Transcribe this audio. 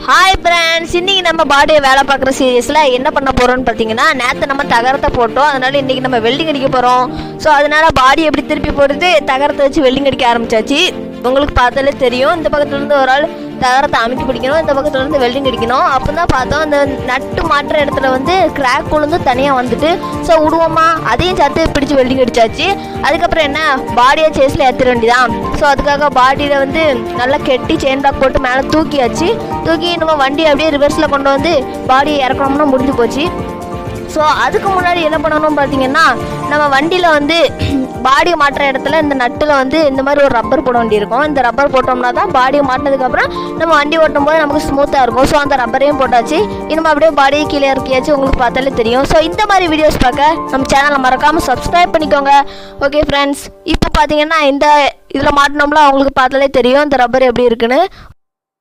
Hi friends, இன்றைக்கி நம்ம பாடியை வேலை பார்க்குற சீரியஸில் என்ன பண்ண போகிறோம்னு பார்த்தீங்கன்னா, நேற்று நம்ம தகரத்தை போட்டோம். அதனால் இன்றைக்கி நம்ம வெல்டிங் அடிக்க போகிறோம். ஸோ அதனால் பாடி எப்படி திருப்பி போடுறது, தகரத்தை வச்சு வெல்டிங் அடிக்க ஆரம்பிச்சாச்சு. உங்களுக்கு பார்த்தாலே தெரியும், இந்த பக்கத்துலேருந்து ஒரு ஆள் தகரத்தை அமைக்க பிடிக்கணும், இந்த பக்கத்துலேருந்து வெல்டிங் அடிக்கணும். அப்போ தான் பார்த்தோம், அந்த நட்டு மாட்டுற இடத்துல வந்து கிராக் உளுந்து தனியாக வந்துட்டு, ஸோ விடுவோமா, அதையும் சேர்த்து பிடிச்சி வெல்டிங் அடிச்சாச்சு. அதுக்கப்புறம் என்ன, பாடியை சேஸில் ஏற்றிட வேண்டியதான். ஸோ அதுக்காக பாடியில் வந்து நல்லா கெட்டி செயின் லாக் போட்டு மேலே தூக்கி நம்ம வண்டி அப்படியே ரிவர்ஸில் கொண்டு வந்து பாடியை இறக்கணும்னா முடிஞ்சு போச்சு. ஸோ அதுக்கு முன்னாடி என்ன பண்ணணும் பார்த்தீங்கன்னா, நம்ம வண்டியில் வந்து பாடி மாட்டுற இடத்துல இந்த நட்டில் வந்து இந்த மாதிரி ஒரு ரப்பர் போட வேண்டியிருக்கும். இந்த ரப்பர் போட்டோம்னா தான் பாடியை மாட்டினதுக்கப்புறம் நம்ம வண்டி ஓட்டும் போது நமக்கு ஸ்மூத்தாக இருக்கும். ஸோ அந்த ரப்பரையும் போட்டாச்சு. இன்னும் அப்படியே பாடியை கீழே இறக்கியாச்சு. உங்களுக்கு பார்த்தாலே தெரியும். ஸோ இந்த மாதிரி வீடியோஸ் பார்க்க நம்ம சேனலை மறக்காமல் சப்ஸ்கிரைப் பண்ணிக்கோங்க. ஓகே ஃப்ரெண்ட்ஸ், இப்போ பார்த்தீங்கன்னா இந்த இதில் மாட்டினோம்ல, அவங்களுக்கு பார்த்தாலே தெரியும் இந்த ரப்பர் எப்படி இருக்குன்னு.